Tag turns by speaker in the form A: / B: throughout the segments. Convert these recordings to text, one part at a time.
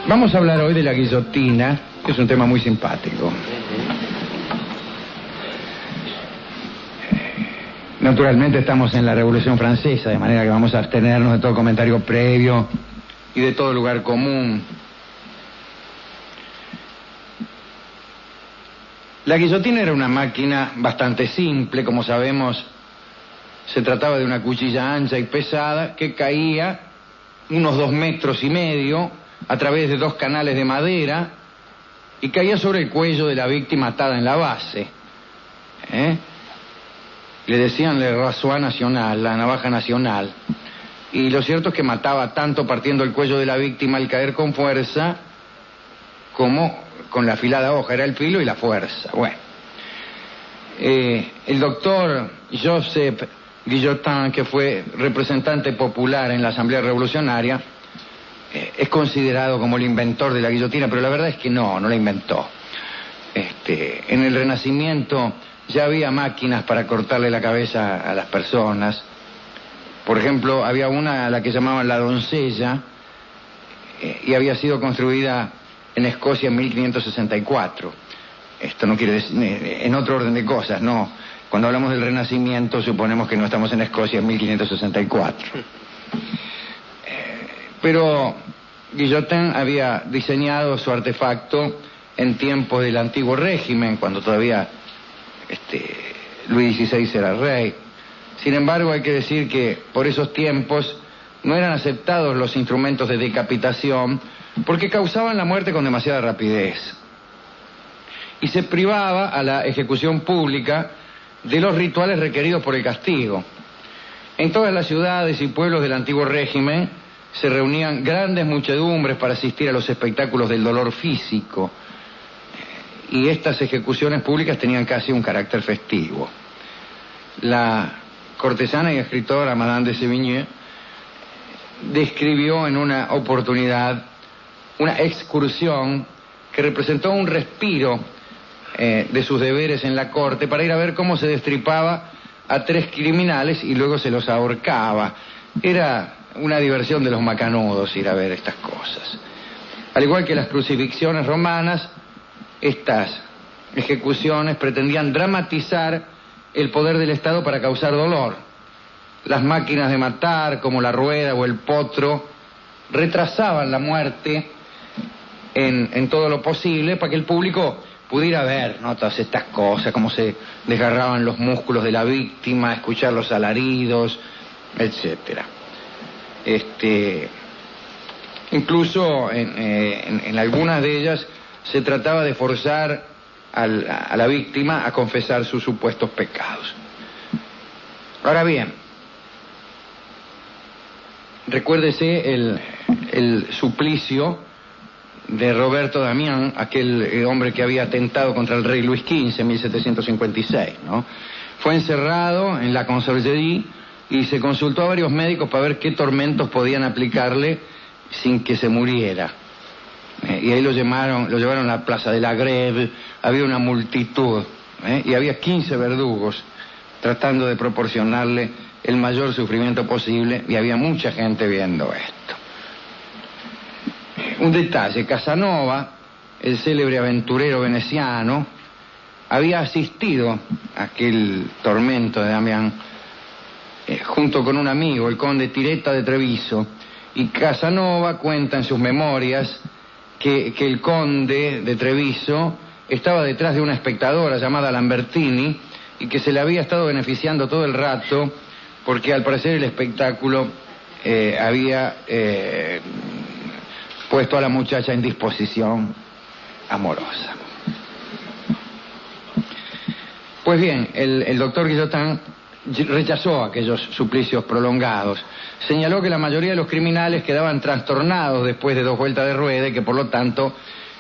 A: Vamos a hablar hoy de la guillotina, que es un tema muy simpático. Naturalmente estamos en la Revolución Francesa, de manera que vamos a abstenernos de todo comentario previo y de todo lugar común. La guillotina era una máquina bastante simple, como sabemos, se trataba de una cuchilla ancha y pesada que caía unos 2,5 metros a través de 2 canales de madera y caía sobre el cuello de la víctima atada en la base. Le decían le rasoir national, la navaja nacional. Y lo cierto es que mataba tanto partiendo el cuello de la víctima al caer con fuerza como con la afilada hoja. Era el filo y la fuerza. Bueno, el doctor Joseph Guillotin, que fue representante popular en la Asamblea Revolucionaria, es considerado como el inventor de la guillotina, pero la verdad es que no la inventó. En el Renacimiento ya había máquinas para cortarle la cabeza a las personas. Por ejemplo, había una a la que llamaban la doncella, y había sido construida en Escocia en 1564. Esto no quiere decir, en otro orden de cosas, no. Cuando hablamos del Renacimiento suponemos que no estamos en Escocia en 1564. Pero Guillotin había diseñado su artefacto en tiempos del antiguo régimen, cuando todavía Luis XVI era rey. Sin embargo, hay que decir que por esos tiempos no eran aceptados los instrumentos de decapitación porque causaban la muerte con demasiada rapidez. Y se privaba a la ejecución pública de los rituales requeridos por el castigo. En todas las ciudades y pueblos del antiguo régimen se reunían grandes muchedumbres para asistir a los espectáculos del dolor físico. Y estas ejecuciones públicas tenían casi un carácter festivo. La cortesana y escritora Madame de Sévigné describió en una oportunidad una excursión que representó un respiro de sus deberes en la corte para ir a ver cómo se destripaba a 3 criminales y luego se los ahorcaba. Era una diversión de los macanudos ir a ver estas cosas. Al igual que las crucifixiones romanas, estas ejecuciones pretendían dramatizar el poder del Estado para causar dolor. Las máquinas de matar, como la rueda o el potro, retrasaban la muerte en todo lo posible para que el público pudiera ver, ¿no?, todas estas cosas, cómo se desgarraban los músculos de la víctima, escuchar los alaridos, etcétera. Incluso en algunas de ellas se trataba de forzar a la víctima a confesar sus supuestos pecados. Ahora bien, recuérdese el suplicio de Roberto Damiens, aquel hombre que había atentado contra el rey Luis XV en 1756, ¿no? Fue encerrado en la Conciergerie y se consultó a varios médicos para ver qué tormentos podían aplicarle sin que se muriera. Y ahí lo llevaron a la Plaza de la Grève, había una multitud, y había 15 verdugos tratando de proporcionarle el mayor sufrimiento posible, y había mucha gente viendo esto. Un detalle, Casanova, el célebre aventurero veneciano, había asistido a aquel tormento de Damiens junto con un amigo, el conde Tiretta de Treviso, y Casanova cuenta en sus memorias que el conde de Treviso estaba detrás de una espectadora llamada Lambertini y que se le había estado beneficiando todo el rato porque al parecer el espectáculo había puesto a la muchacha en disposición amorosa. Pues bien, el doctor Guillotin rechazó aquellos suplicios prolongados. Señaló que la mayoría de los criminales quedaban trastornados después de 2 vueltas de rueda y que por lo tanto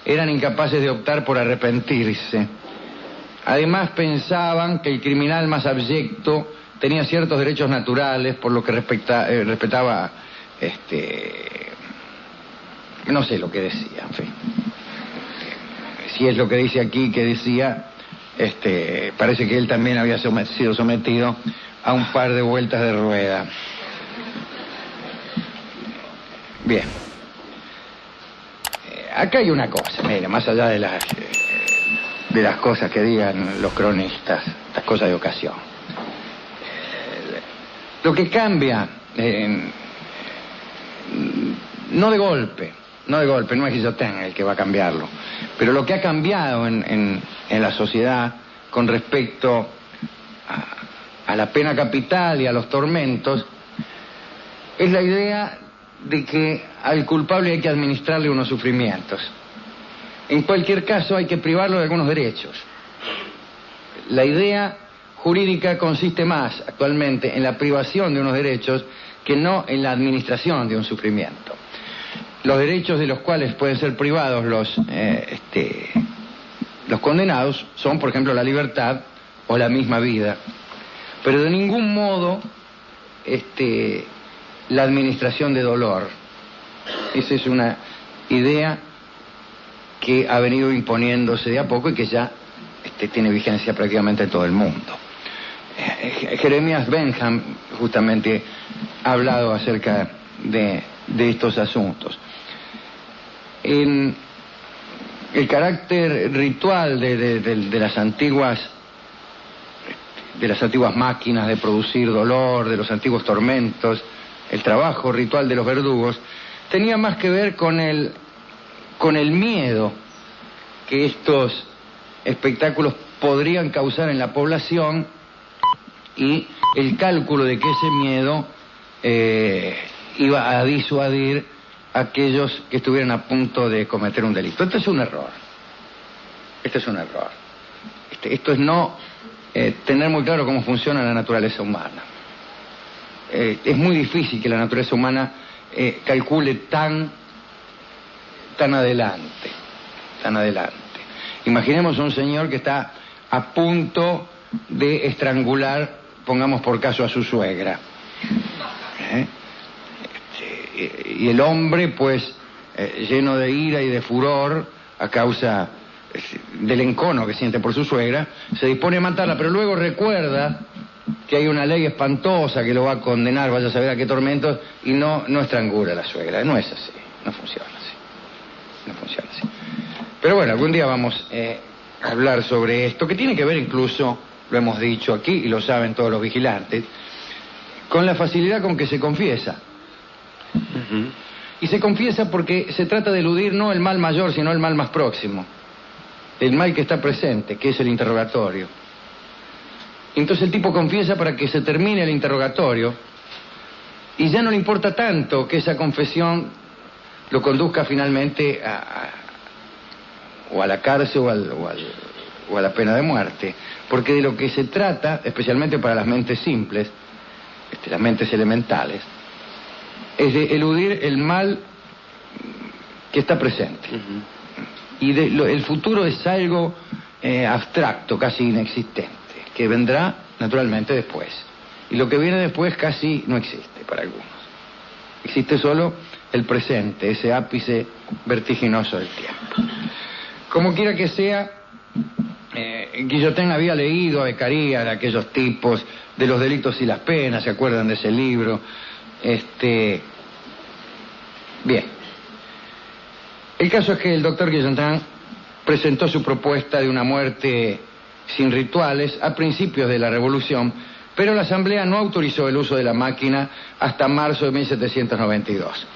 A: eran incapaces de optar por arrepentirse. Además pensaban que el criminal más abyecto tenía ciertos derechos naturales por lo que respetaba no sé lo que decía, en fin. Si es lo que dice aquí que decía, parece que él también había sido sometido a un par de vueltas de rueda. Bien. acá hay una cosa, mire, más allá de las cosas que digan los cronistas, las cosas de ocasión. Lo que cambia, no de golpe, no es Guillotin el que va a cambiarlo, pero lo que ha cambiado en la sociedad con respecto a la pena capital y a los tormentos es la idea de que al culpable hay que administrarle unos sufrimientos. En cualquier caso hay que privarlo de algunos derechos. La idea jurídica consiste más actualmente en la privación de unos derechos que no en la administración de un sufrimiento. Los derechos de los cuales pueden ser privados los condenados son, por ejemplo, la libertad o la misma vida, pero de ningún modo la administración de dolor. Esa es una idea que ha venido imponiéndose de a poco y que ya tiene vigencia prácticamente en todo el mundo. Jeremías Bentham justamente ha hablado acerca de estos asuntos. El carácter ritual de las antiguas máquinas de producir dolor, de los antiguos tormentos, el trabajo ritual de los verdugos, tenía más que ver con el miedo que estos espectáculos podrían causar en la población y el cálculo de que ese miedo iba a disuadir a aquellos que estuvieran a punto de cometer un delito. Esto es un error. Esto es no tener muy claro cómo funciona la naturaleza humana. Es muy difícil que la naturaleza humana calcule tan adelante. Imaginemos un señor que está a punto de estrangular, pongamos por caso, a su suegra. Y el hombre, pues, lleno de ira y de furor a causa del encono que siente por su suegra, se dispone a matarla, pero luego recuerda que hay una ley espantosa que lo va a condenar, vaya a saber a qué tormentos, y no estrangula a la suegra. No es así, no funciona así. Pero bueno, algún día vamos a hablar sobre esto, que tiene que ver incluso, lo hemos dicho aquí y lo saben todos los vigilantes, con la facilidad con que se confiesa. Y se confiesa porque se trata de eludir no el mal mayor, sino el mal más próximo. El mal que está presente, que es el interrogatorio. Entonces el tipo confiesa para que se termine el interrogatorio y ya no le importa tanto que esa confesión lo conduzca finalmente o a la cárcel o a la pena de muerte. Porque de lo que se trata, especialmente para las mentes simples, las mentes elementales, es de eludir el mal que está presente. Y el futuro es algo abstracto, casi inexistente, que vendrá naturalmente después. Y lo que viene después casi no existe para algunos. Existe solo el presente, ese ápice vertiginoso del tiempo. Como quiera que sea, Guillotin había leído a Beccaria, de aquellos tipos, de los delitos y las penas, ¿se acuerdan de ese libro? Bien. El caso es que el doctor Guillotin presentó su propuesta de una muerte sin rituales a principios de la Revolución, pero la Asamblea no autorizó el uso de la máquina hasta marzo de 1792.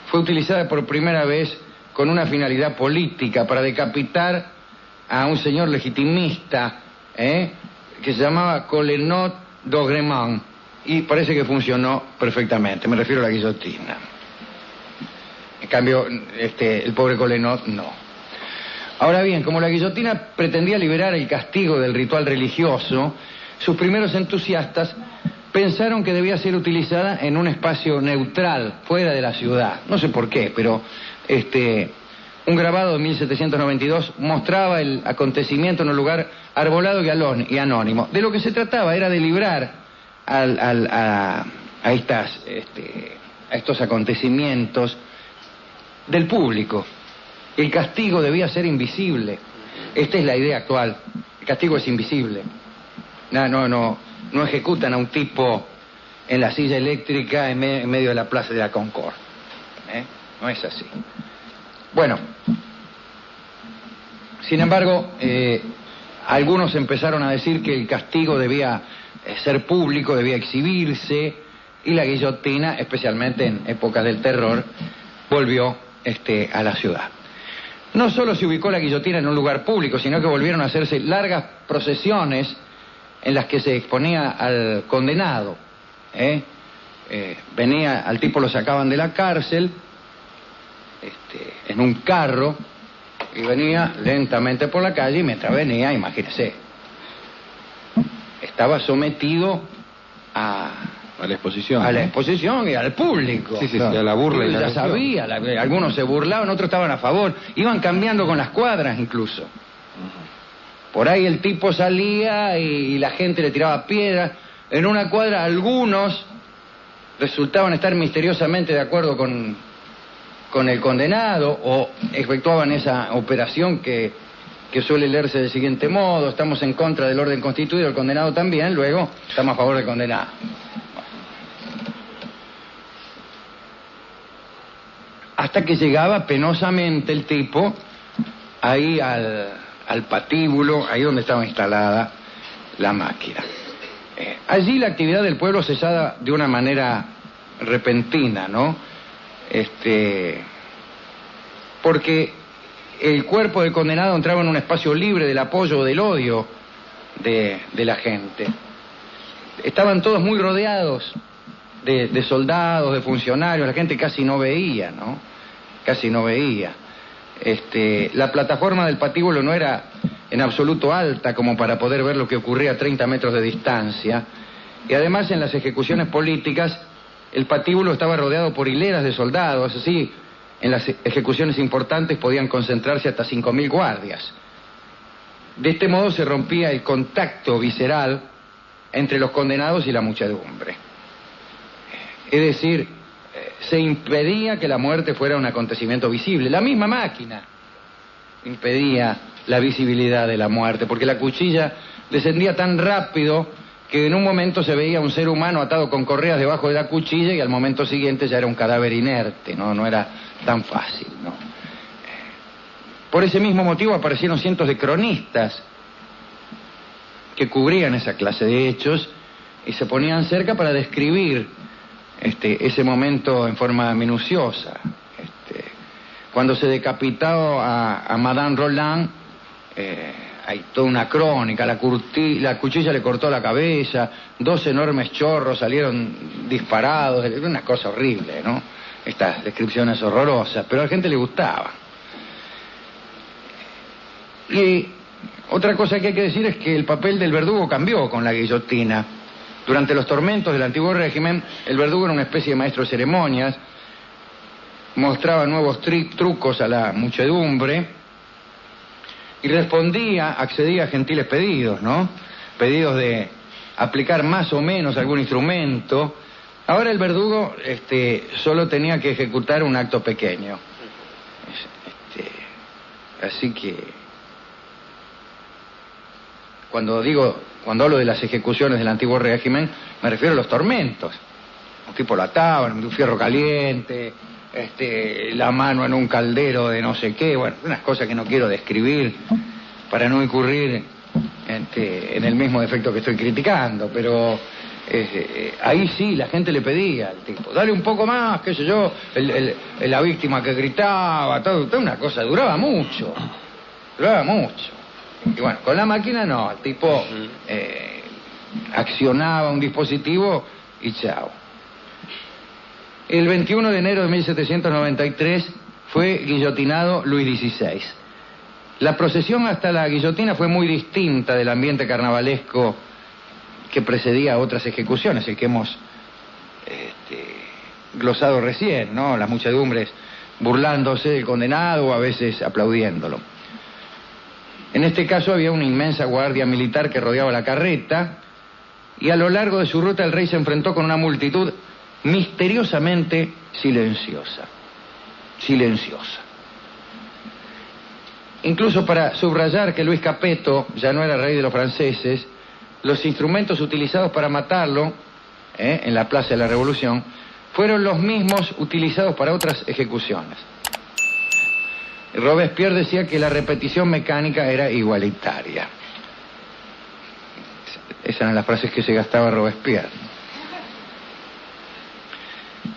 A: Fue utilizada por primera vez con una finalidad política para decapitar a un señor legitimista que se llamaba Colenot d'Augremont, y parece que funcionó perfectamente. Me refiero a la guillotina. En cambio, el pobre Colenot no. Ahora bien, como la guillotina pretendía liberar el castigo del ritual religioso, sus primeros entusiastas pensaron que debía ser utilizada en un espacio neutral, fuera de la ciudad. No sé por qué, pero un grabado de 1792 mostraba el acontecimiento en un lugar arbolado y anónimo. De lo que se trataba era de librar a estos acontecimientos del público. El castigo debía ser invisible. Esta es la idea actual. El castigo es invisible. No ejecutan a un tipo en la silla eléctrica en medio de la plaza de la Concorde. No es así. Bueno, Sin embargo, algunos empezaron a decir que el castigo debía ser público, debía exhibirse, y la guillotina, especialmente en épocas del terror, volvió a la ciudad. No solo se ubicó la guillotina en un lugar público, sino que volvieron a hacerse largas procesiones en las que se exponía al condenado. Venía, al tipo lo sacaban de la cárcel en un carro y venía lentamente por la calle, y mientras venía, imagínese, estaba sometido a la exposición. A la exposición y al público.
B: Sí, a la burla y la
A: ya sabía, algunos se burlaban, otros estaban a favor, iban cambiando con las cuadras incluso. Por ahí el tipo salía y la gente le tiraba piedras. En una cuadra algunos resultaban estar misteriosamente de acuerdo con el condenado, o efectuaban esa operación que suele leerse del siguiente modo: estamos en contra del orden constituido, el condenado también, luego estamos a favor del condenado. Hasta que llegaba penosamente el tipo ahí al patíbulo, ahí donde estaba instalada la máquina. Allí la actividad del pueblo cesaba de una manera repentina, ¿no? Porque el cuerpo del condenado entraba en un espacio libre del apoyo o del odio de la gente. Estaban todos muy rodeados de soldados, de funcionarios, la gente casi no veía, ¿no? Casi no veía. La plataforma del patíbulo no era en absoluto alta como para poder ver lo que ocurría a 30 metros de distancia, y además en las ejecuciones políticas el patíbulo estaba rodeado por hileras de soldados, así en las ejecuciones importantes podían concentrarse hasta 5.000 guardias. De este modo se rompía el contacto visceral entre los condenados y la muchedumbre. Es decir, se impedía que la muerte fuera un acontecimiento visible. La misma máquina impedía la visibilidad de la muerte, porque la cuchilla descendía tan rápido que en un momento se veía un ser humano atado con correas debajo de la cuchilla, y al momento siguiente ya era un cadáver inerte, no era tan fácil, ¿no? Por ese mismo motivo aparecieron cientos de cronistas que cubrían esa clase de hechos y se ponían cerca para describir ese momento en forma minuciosa. Cuando se decapitó a Madame Roland, hay toda una crónica. La cuchilla le cortó la cabeza, 2 enormes chorros salieron disparados, una cosa horrible, ¿no? Estas descripciones horrorosas, pero a la gente le gustaba. Y otra cosa que hay que decir es que el papel del verdugo cambió con la guillotina. Durante los tormentos del antiguo régimen, el verdugo era una especie de maestro de ceremonias, mostraba nuevos trucos a la muchedumbre y accedía a gentiles pedidos, ¿no? Pedidos de aplicar más o menos algún instrumento. Ahora el verdugo solo tenía que ejecutar un acto pequeño. Así que cuando hablo de las ejecuciones del antiguo régimen, me refiero a los tormentos. Un tipo lo ataban en un fierro caliente, la mano en un caldero de no sé qué, bueno, unas cosas que no quiero describir para no incurrir en el mismo defecto que estoy criticando, pero ahí sí la gente le pedía al tipo, dale un poco más, qué sé yo, la víctima que gritaba, toda una cosa, duraba mucho. Y bueno, con la máquina no, el tipo accionaba un dispositivo y chao. El 21 de enero de 1793 fue guillotinado Luis XVI. La procesión hasta la guillotina fue muy distinta del ambiente carnavalesco que precedía a otras ejecuciones, el que hemos glosado recién, ¿no? Las muchedumbres burlándose del condenado o a veces aplaudiéndolo. En este caso había una inmensa guardia militar que rodeaba la carreta, y a lo largo de su ruta el rey se enfrentó con una multitud misteriosamente silenciosa. Incluso para subrayar que Luis Capeto ya no era rey de los franceses, los instrumentos utilizados para matarlo en la Plaza de la Revolución fueron los mismos utilizados para otras ejecuciones. Robespierre decía que la repetición mecánica era igualitaria. Esas eran las frases que se gastaba Robespierre.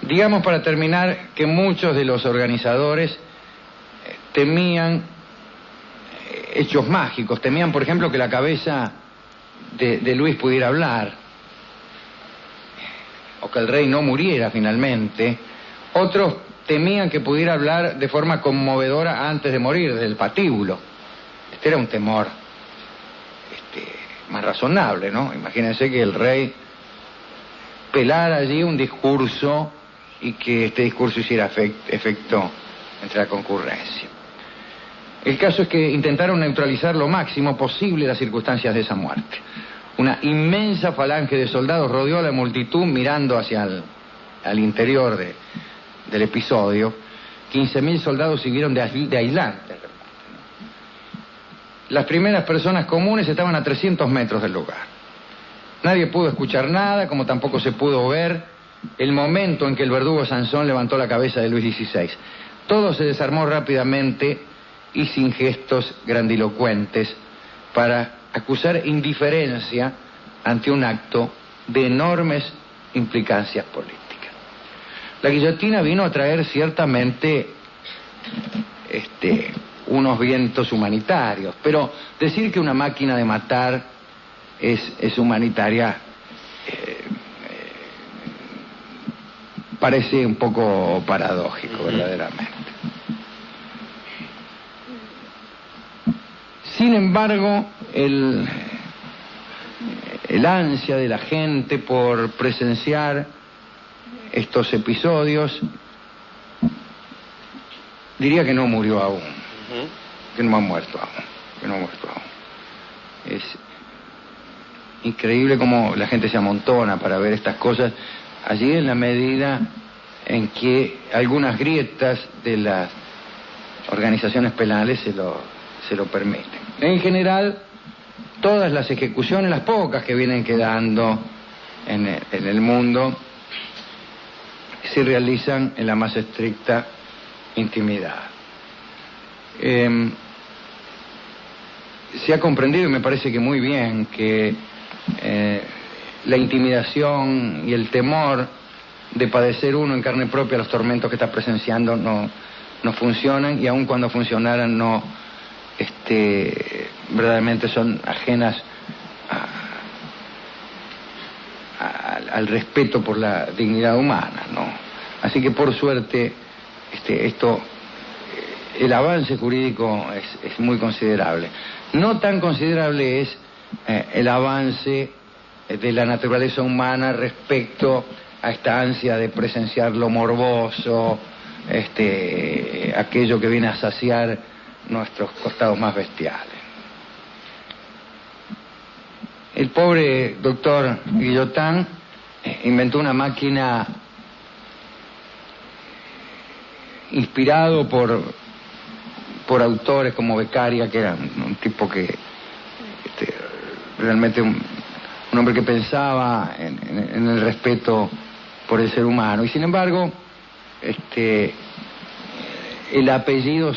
A: Digamos, para terminar, que muchos de los organizadores temían hechos mágicos, temían, por ejemplo, que la cabeza de Luis pudiera hablar, o que el rey no muriera finalmente. Otros temían que pudiera hablar de forma conmovedora antes de morir, del patíbulo. Este era un temor más razonable, ¿no? Imagínense que el rey pelara allí un discurso y que este discurso hiciera efecto entre la concurrencia. El caso es que intentaron neutralizar lo máximo posible las circunstancias de esa muerte. Una inmensa falange de soldados rodeó a la multitud mirando hacia al interior del episodio. 15.000 soldados siguieron de aislantes. Las primeras personas comunes estaban a 300 metros del lugar. Nadie pudo escuchar nada, como tampoco se pudo ver el momento en que el verdugo Sansón levantó la cabeza de Luis XVI. Todo se desarmó rápidamente y sin gestos grandilocuentes para acusar indiferencia ante un acto de enormes implicancias políticas. La guillotina vino a traer ciertamente unos vientos humanitarios, pero decir que una máquina de matar es humanitaria parece un poco paradójico, verdaderamente. Sin embargo, el ansia de la gente por presenciar estos episodios, diría que no murió aún, que no ha muerto aún. Es increíble cómo la gente se amontona para ver estas cosas, allí en la medida en que algunas grietas de las organizaciones penales se lo permiten. En general, todas las ejecuciones, las pocas que vienen quedando en el mundo, se realizan en la más estricta intimidad. Se ha comprendido, y me parece que muy bien, que la intimidación y el temor de padecer uno en carne propia los tormentos que está presenciando no funcionan, y aun cuando funcionaran verdaderamente son ajenas al respeto por la dignidad humana, ¿no? Así que por suerte el avance jurídico es muy considerable. No tan considerable es el avance de la naturaleza humana respecto a esta ansia de presenciar lo morboso, aquello que viene a saciar nuestros costados más bestiales. El pobre doctor Guillotin inventó una máquina inspirado por autores como Beccaria, que era un tipo que realmente un hombre que pensaba en el respeto por el ser humano, y sin embargo el apellido,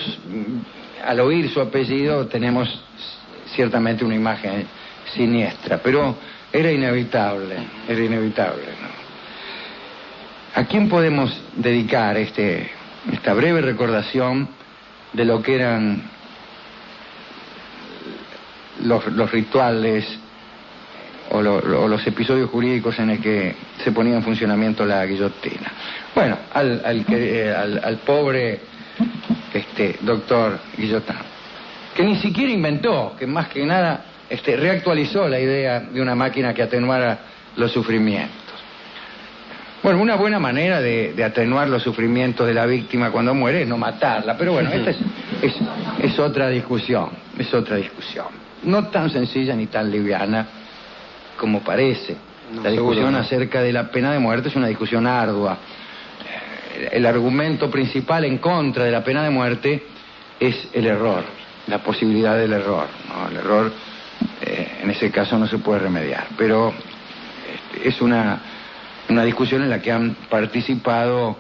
A: al oír su apellido tenemos ciertamente una imagen siniestra, pero era inevitable, ¿no? ¿A quién podemos dedicar esta breve recordación de lo que eran los rituales o los episodios jurídicos en el que se ponía en funcionamiento la guillotina? Bueno, al pobre doctor Guillotin, que ni siquiera inventó, que más que nada reactualizó la idea de una máquina que atenuara los sufrimientos. Bueno, una buena manera de atenuar los sufrimientos de la víctima cuando muere es no matarla, pero bueno, esta es otra discusión, no tan sencilla ni tan liviana como parece. La discusión acerca de la pena de muerte es una discusión ardua. El argumento principal en contra de la pena de muerte es el error, la posibilidad del error, ¿no? El error en ese caso no se puede remediar, pero es una discusión en la que han participado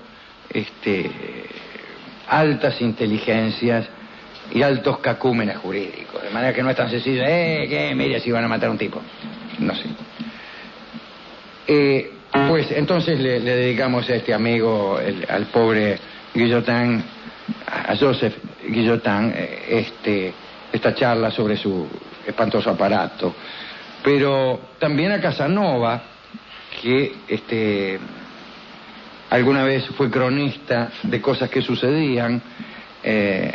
A: altas inteligencias y altos cacúmenes jurídicos, de manera que no es tan sencillo, que mire si van a matar a un tipo. No sé. Pues entonces le dedicamos a este amigo, al pobre Guillotin, a Joseph Guillotin, esta charla sobre su espantoso aparato. Pero también a Casanova, que alguna vez fue cronista de cosas que sucedían en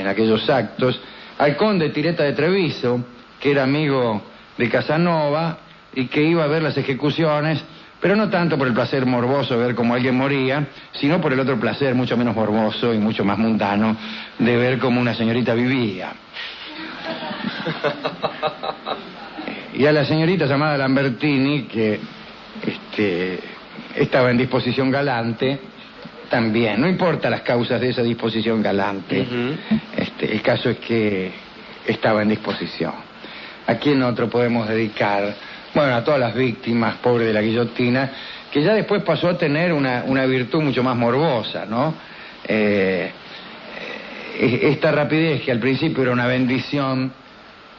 A: aquellos actos, al conde Tireta de Treviso, que era amigo de Casanova y que iba a ver las ejecuciones, pero no tanto por el placer morboso de ver cómo alguien moría, sino por el otro placer mucho menos morboso y mucho más mundano de ver cómo una señorita vivía. Y a la señorita llamada Lambertini, que estaba en disposición galante, también. No importa las causas de esa disposición galante. El caso es que estaba en disposición. ¿A quién otro podemos dedicar? Bueno, a todas las víctimas, pobres de la guillotina, que ya después pasó a tener una virtud mucho más morbosa, ¿no? Esta rapidez, que al principio era una bendición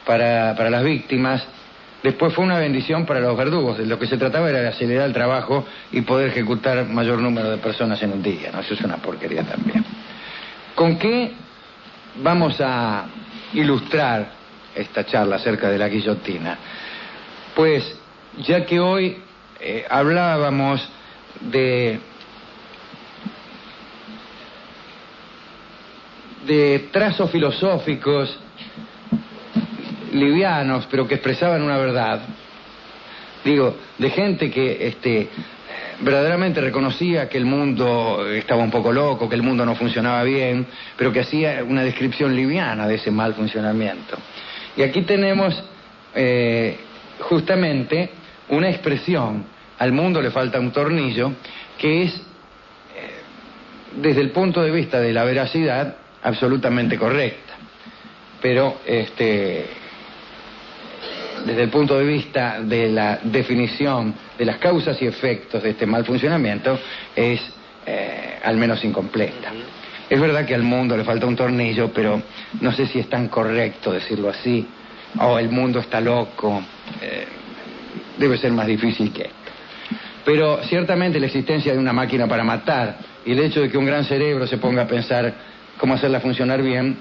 A: para las víctimas, después fue una bendición para los verdugos. De lo que se trataba era de acelerar el trabajo y poder ejecutar mayor número de personas en un día, ¿no? Eso es una porquería también. ¿Con qué vamos a ilustrar esta charla acerca de la guillotina? Pues, ya que hoy hablábamos de trazos filosóficos livianos, pero que expresaban una verdad, digo, de gente que verdaderamente reconocía que el mundo estaba un poco loco, que el mundo no funcionaba bien, pero que hacía una descripción liviana de ese mal funcionamiento. Y aquí tenemos justamente una expresión: al mundo le falta un tornillo, que es, desde el punto de vista de la veracidad, absolutamente correcta, pero desde el punto de vista de la definición de las causas y efectos de este mal funcionamiento, es al menos incompleta. Es verdad que al mundo le falta un tornillo, pero no sé si es tan correcto decirlo así. El mundo está loco. Debe ser más difícil que esto. Pero ciertamente la existencia de una máquina para matar y el hecho de que un gran cerebro se ponga a pensar cómo hacerla funcionar bien,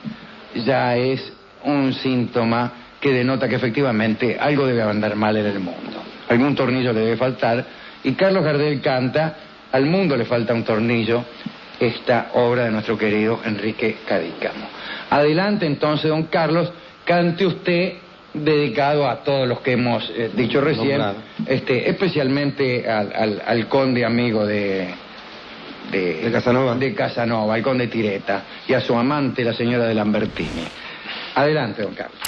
A: ya es un síntoma que denota que efectivamente algo debe andar mal en el mundo. Algún tornillo le debe faltar, y Carlos Gardel canta Al mundo le falta un tornillo, esta obra de nuestro querido Enrique Cadícamo. Adelante entonces, don Carlos, cante usted, dedicado a todos los que hemos dicho recién, especialmente al conde amigo de Casanova, al conde Tireta, y a su amante, la señora de Lambertini. Adelante, don Carlos.